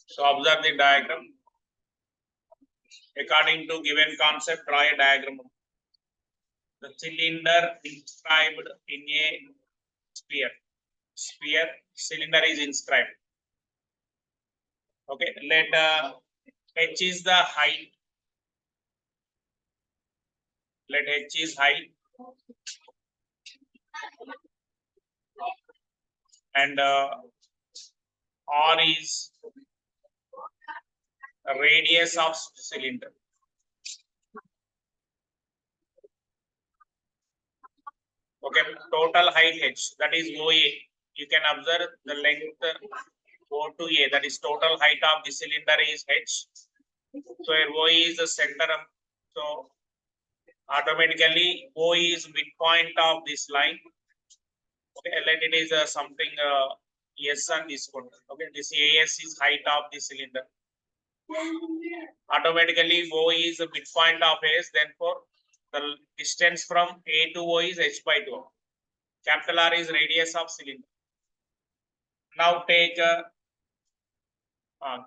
So observe the diagram. According to given concept, draw a diagram. The cylinder inscribed in a sphere. Sphere cylinder is inscribed. Okay, let h is the height. Let h is height, and r is radius of cylinder. Okay, total height h, that is OA. You can observe the length O to A, that is total height of the cylinder is h. So here O is the center. So automatically O is midpoint of this line. Okay, let it is something S on this one. Okay, this AS is height of the cylinder. Automatically O is the midpoint of S, therefore the distance from A to O is h by 2. Capital R is radius of cylinder. Now take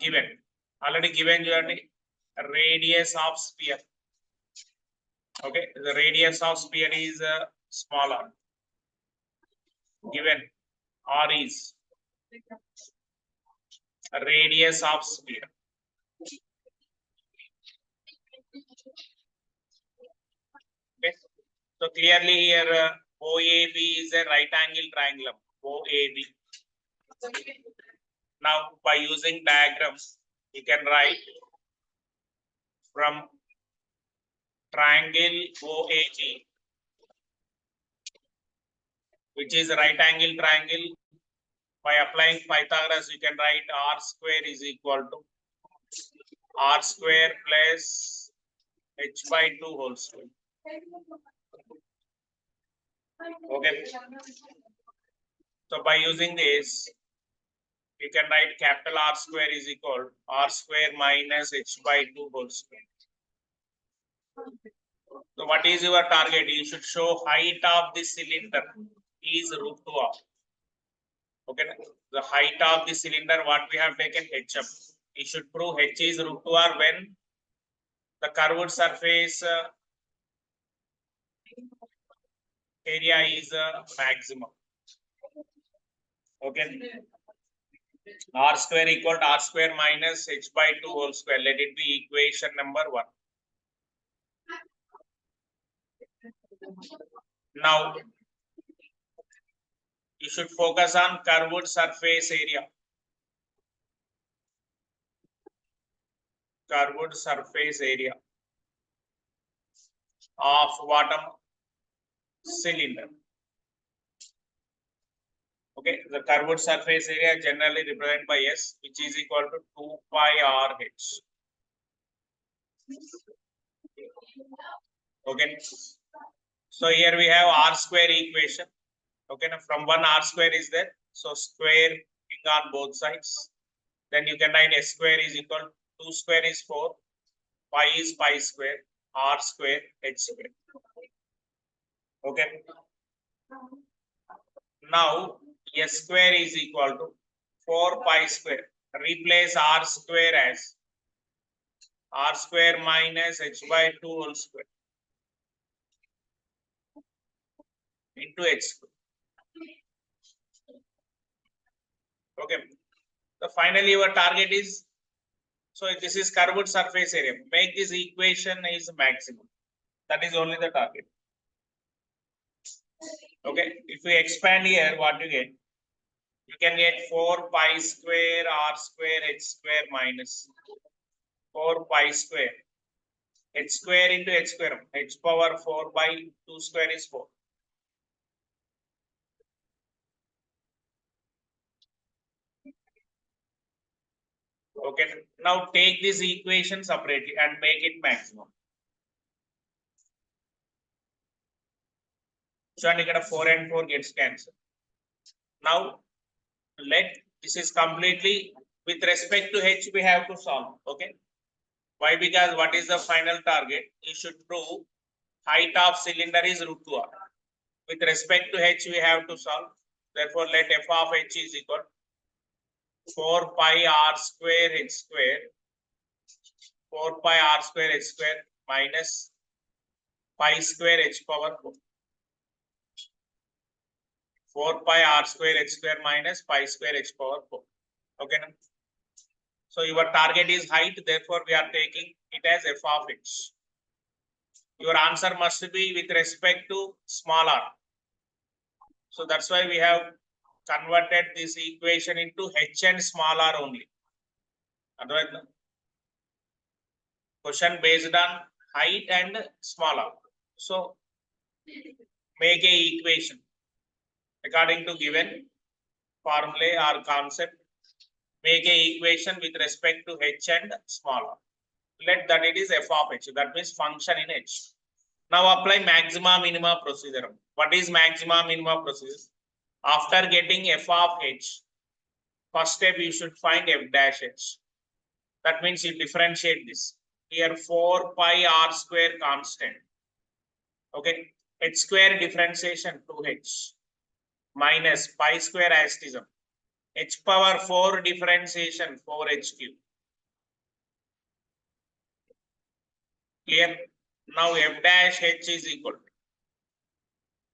given, already given journey, radius of sphere. Okay, the radius of sphere is smaller. Given R is radius of sphere. Okay, so clearly here OAB is a right angle triangle. OAB. Now by using diagrams, you can write from triangle OAG, which is a right angle triangle. By applying Pythagoras, you can write r square is equal to r square plus h by 2 whole square. Okay. So by using this, you can write capital R square is equal R square minus h by 2 whole square. So what is your target? You should show height of the cylinder is root 2 r. Okay, the height of the cylinder, what we have taken h up. You should prove h is root 2 r when the curved surface area is maximum. Okay, r square equal to r square minus h by 2 whole square. Let it be equation number 1. Now you should focus on curved surface area. Curved surface area of bottom cylinder. Okay, the curved surface area generally represented by S, which is equal to 2 pi RH. Okay, so here we have R square equation. Okay, now from one R square is there, so square on both sides. Then you can write S square is equal to 2 square is 4, pi is pi square, R square, H square. Okay, now S square is equal to 4 pi square. Replace R square as R square minus H by 2 whole square into H square. Okay, so finally your target is, so this is curved surface area. Make this equation is maximum. That is only the target. Okay, if we expand here, what you get? You can get 4 pi square R square H square minus 4 pi square H square into H square. H power 4 by 2 square is 4. Okay, now take this equation separately and make it maximum. So and you get a 4 and 4 gets cancelled. Now let this is completely with respect to H we have to solve. Okay, why? Because what is the final target? You should prove height of cylinder is root 2r. With respect to H we have to solve. Therefore let f of H is equal 4 pi r square h square, 4 pi r square h square minus pi square h power 4. 4 pi r square h square minus pi square h power 4. Okay. So your target is height, therefore we are taking it as f of h. Your answer must be with respect to small r. So that's why we have converted this equation into h and small r only. Otherwise, question based on height and small r. So make a equation according to given formulae or concept. Make a equation with respect to h and small r. Let that it is f of h. That means function in h. Now apply maxima minima procedure. What is maxima minima procedure? After getting f of h, first step you should find f dash h. That means you differentiate this. Here 4 pi r square constant. Okay. H square differentiation 2h minus pi square as it is. H power 4 differentiation 4h cube. Clear? Now f dash h is equal to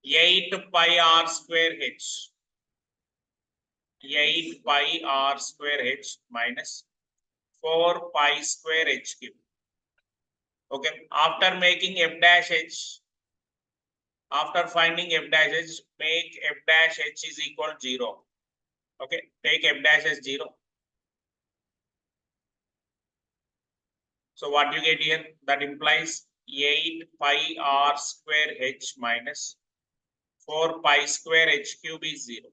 8 pi r square h. 8 pi r square h minus 4 pi square h cube. Okay. After making f dash h, after finding f dash h, make f dash h is equal to 0. Okay. Take f dash as 0. So what you get here? That implies 8 pi r square h minus 4 pi square h cube is 0.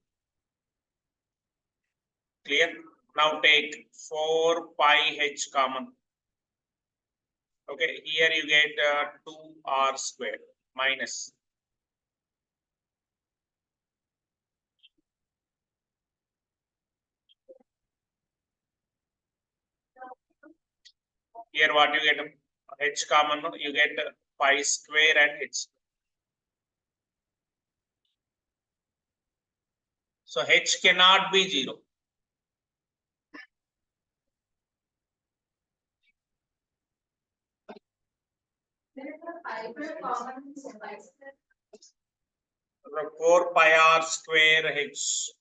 Clear? Now take 4 pi h common. Okay, here you get 2r square minus. Here what you get? H common, you get pi square and h. So h cannot be 0. So 4 pi r square h.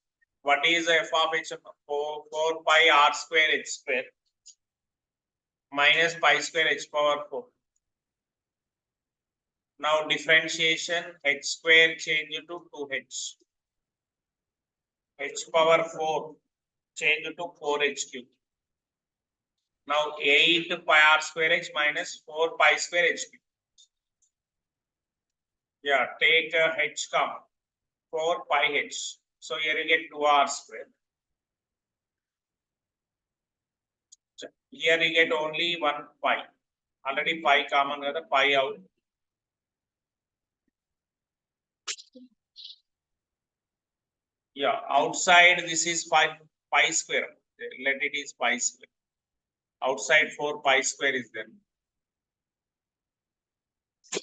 What is f of h? 4 pi r square h square minus pi square h power 4. Now differentiation h square change to 2h. H power 4 change to 4h cube. Now 8 pi r square h minus 4 pi square h cube. Yeah, take h come 4 pi h. So here you get 2r square. So here you get only 1 pi. Already pi common, the pi out. Yeah, outside this is pi square. Let it is pi square. Outside 4 pi square is there.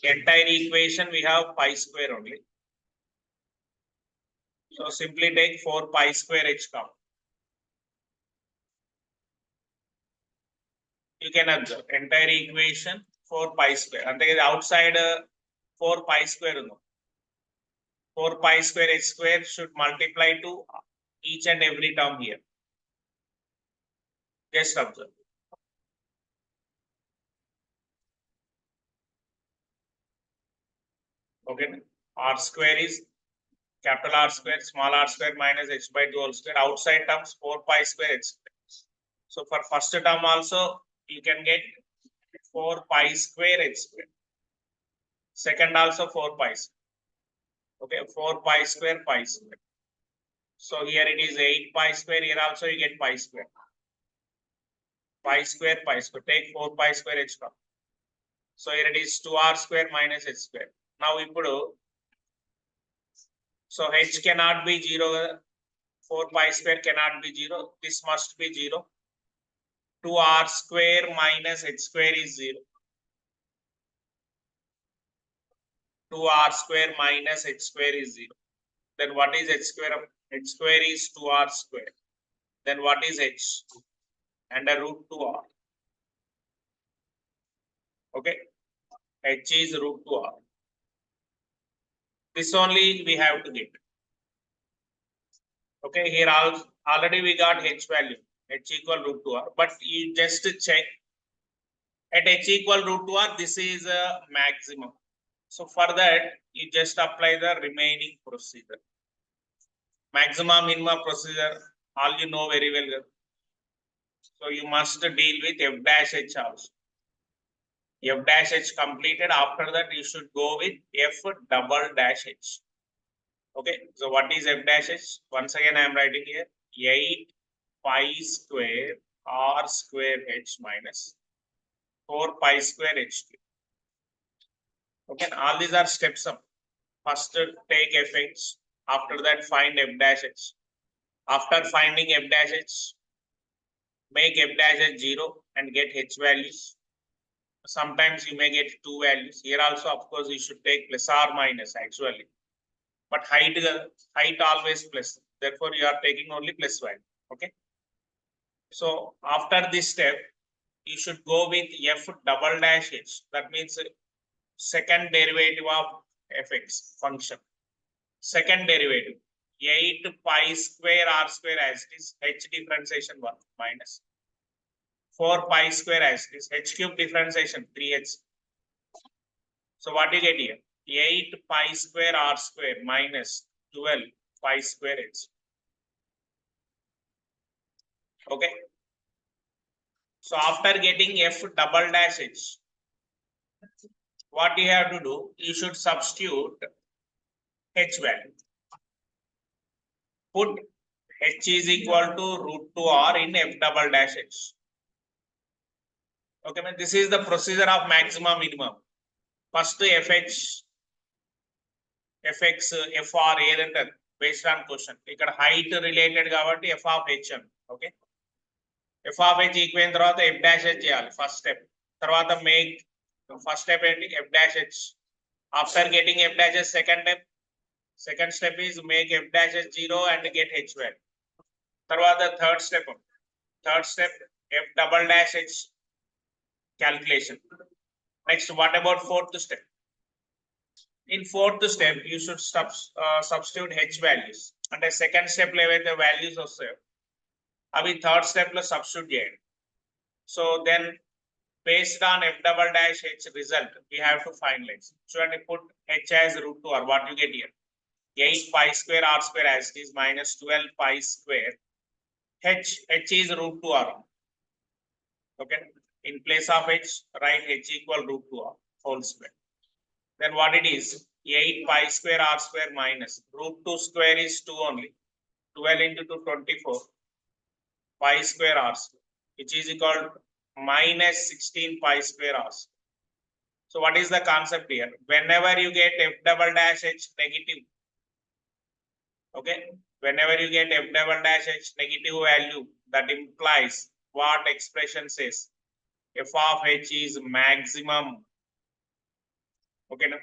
Entire equation we have pi square only. So simply take 4 pi square h come. You can observe entire equation 4 pi square. And the outside 4 pi square. 4 pi square h square should multiply to each and every term here. Just observe. Okay. R square is capital R square, small r square minus h by 2 whole square. Outside terms 4 pi square h square. So for first term also you can get 4 pi square h square. Second also 4 pi square. Okay, 4 pi square pi square. So here it is 8 pi square. Here also you get pi square. Pi square pi square. Take 4 pi square h come. So here it is 2r square minus h square. Now we put so h cannot be 0. 4 pi square cannot be 0. This must be 0. 2r square minus h square is 0. 2r square minus h square is 0. Then what is h square? H square is 2r square. Then what is h? Under root 2r. Okay, h is root 2r. This only we have to get. Okay, here already we got h value, h equal root 2r, but you just check at h equal root 2r, this is a maximum. So for that, you just apply the remaining procedure. Maxima minima procedure, all you know very well. So you must deal with f dash h also. F dash h completed, after that you should go with f double dash h. Okay, so what is f dash h? Once again I am writing here 8 pi square r square h minus 4 pi square h cube. Okay, all these are steps up. First take fh, after that find f dash h. After finding f dash h, make f dash h 0 and get h values. Sometimes you may get 2 values. Here also, of course, you should take plus or minus actually. But height always plus. Therefore, you are taking only plus value. Okay. So after this step, you should go with f double dash h. That means second derivative of fx function. Second derivative 8 pi square r square as it is, h differentiation 1 minus 4 pi square as it is, h cube differentiation 3h. So what you get here? 8 pi square r square minus 12 pi square h. Okay. So after getting f double dash h, what you have to do? You should substitute h value. Put h is equal to root 2r in f double dash h. Okay, this is the procedure of maximum minimum. First fh, fx, fr ఏదంటారు based on question. ఇక్కడ height related కాబట్టి f of h అని. Okay. f of h equal తర్వాత f dash h చేయాలి first step. తర్వాత make first step ఏంటి f dash h. After getting f dash h second step is make f dash h 0 and get h value. తర్వాత third step f double dash h calculation. Next, what about fourth step? In fourth step, you should substitute h values. And the second step level the values also. Abhi third step lo substitute cheyanడి. So then based on f double dash h result, we have to finalize. So when you put h as root 2 or what you get here? 8 pi square r square as it is minus 12 pi square. H is root 2 r. Okay. In place of h, write h equal root 2 r whole square. Then what it is? 8 pi square r square minus root 2 square is 2 only. 12 into 2, 24. Pi square r square, which is equal to minus 16 pi square r square. So what is the concept here? Whenever you get f double dash h negative, okay, whenever you get f double dash h negative value, that implies what expression says? F of h is maximum. Okay, na?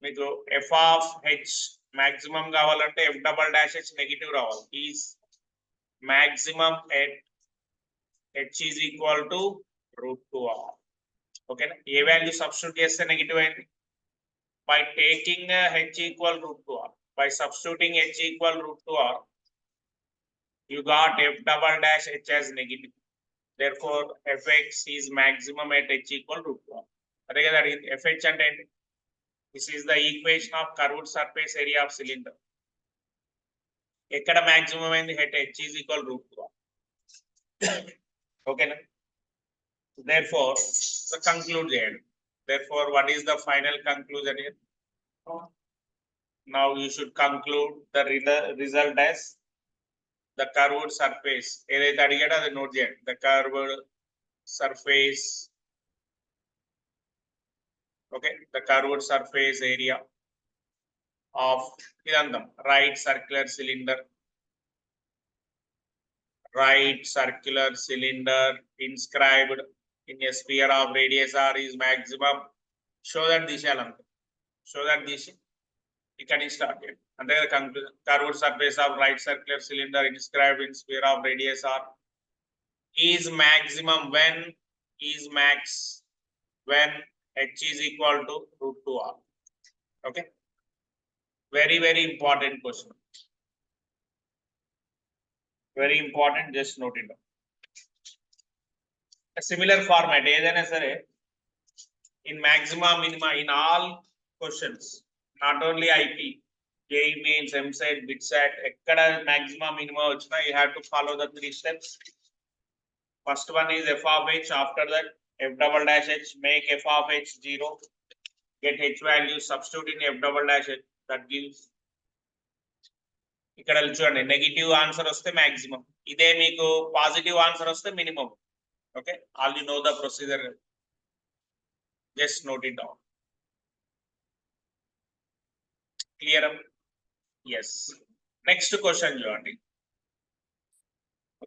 మీకు f of h maximum కావాలంటే f double dash h negative రావాలి. Is maximum at h is equal to root 2r. Okay, na? A value substitute చేస్తే negative అయింది? By taking h equal root 2r, by substituting h equal root 2r, you got f double dash h as negative. Therefore, fx is maximum at h equal root 2r. అదే కదా అడిగింది. fh అంటే ఏంటి? This is the equation of curved surface area of cylinder. ఎక్కడ maximum అయింది? at h is equal root 2r. Okay, na? Therefore, the conclude చేయండి. Therefore, what is the final conclusion here? Now you should conclude the result as the curved surface. ఏదైతే అడిగాడో అది note చేయండి. The curved surface. Okay, the curved surface area of idandam right circular cylinder inscribed in a sphere of radius r is maximum. Show that this. ఇక్కడ నుంచి start చేయండి. అంటే curved surface of right circular cylinder inscribed in sphere of radius r is maximum when is max when h is equal to root 2r. Okay, very important question, very important, just note it down. A similar format ఏదైనా సరే in maxima minima in all questions, not only IP, JEE mains, MSET, BITSAT, ekkada maxima minima vachina you have to follow the 3 steps. First one is f of h, after that f double dash h, make f of h 0, get h value, substitute in f double dash h, that gives ఇక్కడ చూడండి negative answer వస్తే maximum, ఇదే మీకు positive answer వస్తే minimum. Okay, all you know the procedure, just note it down. Clear? yes. Next question చూడండి,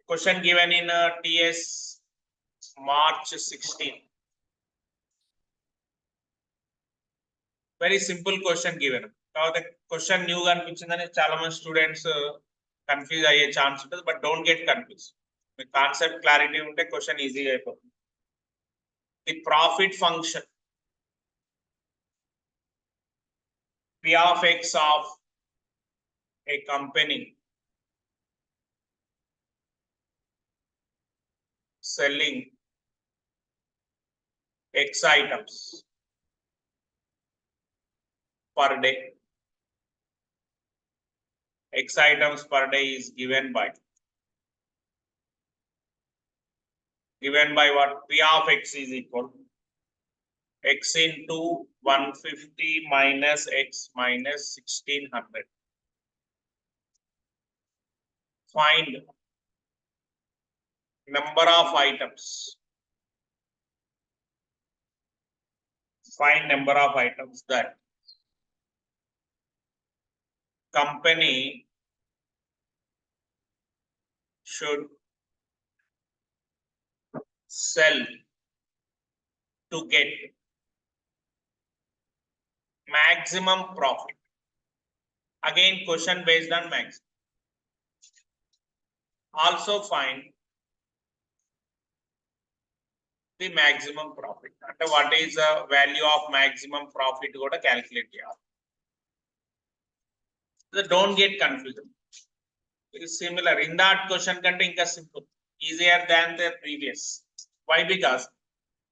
question given in TS March 16. Very simple question given. తర్వాత question న్యూగా అనిపించిందని చాలా మంది స్టూడెంట్స్ కన్ఫ్యూజ్ అయ్యే ఛాన్స్ ఉంటుంది, but don't get confuse. Me concept clarity ఉంటే question ఈజీగా అయిపోతుంది. The profit function P of X of a company selling X items per day. X items per day is given by what? P of X is equal to X into 150 minus X minus 1600. Find number of items. Find number of items that company should sell to get maximum profit. Again, question based on maximum. Also find the maximum profit. And what is the value of maximum profit? Go to calculate here. So don't get confused. It is similar. In that question, inka simple, easier than the previous. Why? Because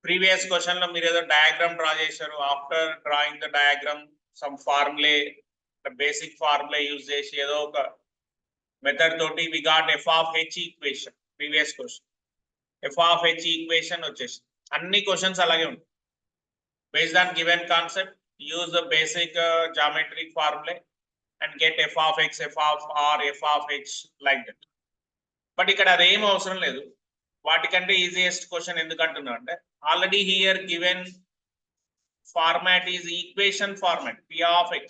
previous question lo meer edo diagram draw chesaru. After drawing the diagram, some formula, the basic formula use chesi edo oka method toti we got f of h equation. Previous question f of h equation vachesi anni questions alage untayi. Based on given concept, use the basic geometric formula and get f of x, f of r, f of h, like that. But ikkada adem avasaram ledu. వాటికంటే easiest question ఎందుకంటున్నా అంటే already here given format is equation format. P of X,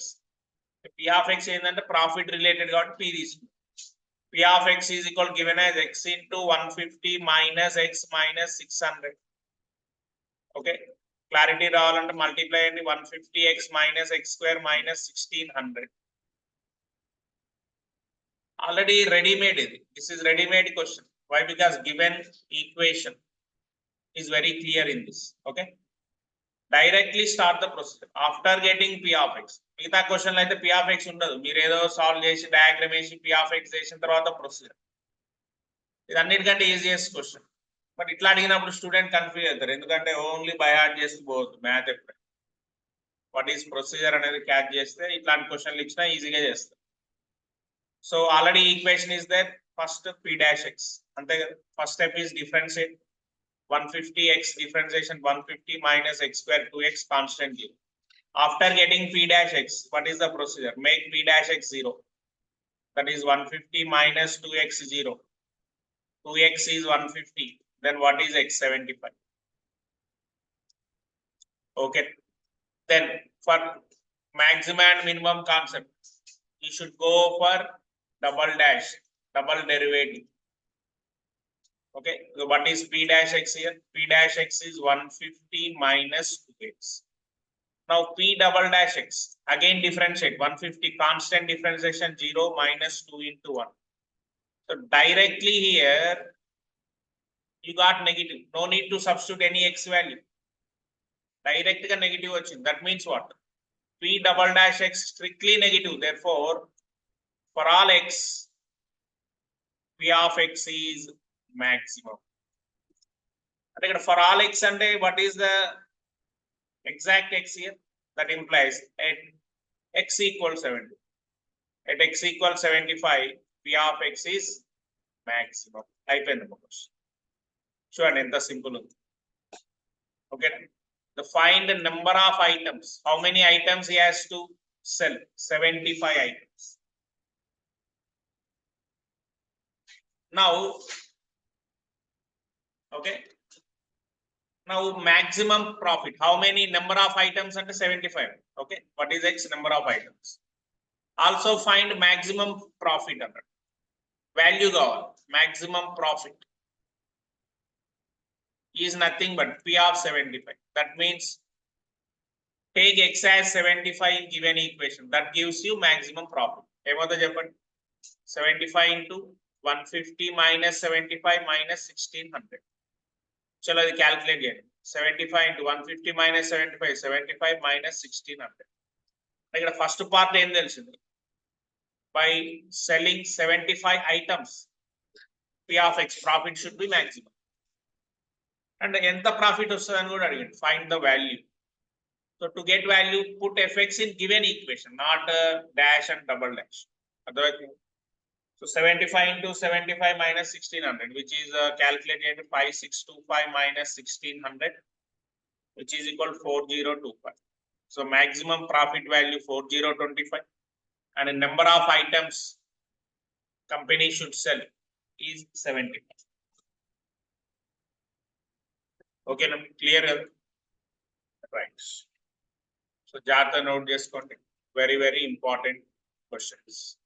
P of X ఏంటంటే profit related కాబట్టి P తీసుకుంటాం. P of X is equal given as X into 150 minus X minus 600. Okay, clarity రావాలంటే multiply అండి 150 X minus X square minus 1600. Already readymade ఇది. This is readymade question. Why? Because given equation is very clear in this. Okay, directly start the procedure after getting P of X. మిగతా question లో అయితే P of X ఉండదు. మీరు ఏదో solve చేసి diagram వేసి P of X చేసిన తర్వాత ప్రొసీజర్. ఇది అన్నిటికంటే ఈజియెస్ట్ క్వశ్చన్. బట్ ఇట్లా అడిగినప్పుడు స్టూడెంట్ కన్ఫ్యూజ్ అవుతారు, ఎందుకంటే ఓన్లీ బై హార్ట్ చేస్తూ పోవద్దు. మ్యాథ్ ఎప్పుడు వాట్ ఈస్ ప్రొసీజర్ అనేది క్యాచ్ చేస్తే ఇట్లాంటి క్వశ్చన్లు ఇచ్చినా ఈజీగా చేస్తారు. So already equation is there. First P dash X. ante first step is differentiate 150 X, differentiation 150 minus X square 2X constant given. After getting P dash X, what is the procedure? Make P dash X 0. That is 150 minus 2X 0. 2X is 150. Then what is X? 75. Okay. Then for maximum and minimum concept, you should go for double dash, double derivative. Okay, so what is P dash X here? P dash X is 150 minus 2X. Now P double dash X, again differentiate 150 constant differentiation 0 minus 2 into 1. So directly here, you got negative. No need to substitute any X value. Direct negative వచ్చింది. That means what? P double dash X strictly negative. Therefore, for all X, P of X is maximum. And for all X and what is the exact X here? That implies at X equals 70. At X equals 75, P of X is maximum. అయిపోయింది చూడండి ఎంత simple ఉంది. Okay. The find the number of items. How many items he has to sell? 75 items. Now, okay. Now maximum profit. How many number of items under 75? Okay. What is X number of items? Also find maximum profit under value goal. Maximum profit is nothing but P of 75. That means take X as 75 in given equation. That gives you maximum profit. 75 into 150 minus 75 minus 1600. Chalo adi calculate cheyandi. 75 into 150 minus 75, 75 minus 1600. Ikkada first part em telisindi. By selling 75 items, P of X profit should be maximum. And enta profit ostadani kuda adigandi. Find the value. So to get value, put Fx in given equation, not dash and double dash. Otherwise, so 75 into 75 minus 1600, which is calculated 5625 minus 1600, which is equal to 4025. So maximum profit value 4025, and the number of items company should sell is 75. Okay, clear? Right. So జాగ్రత్త note చేసుకోండి. Very important questions.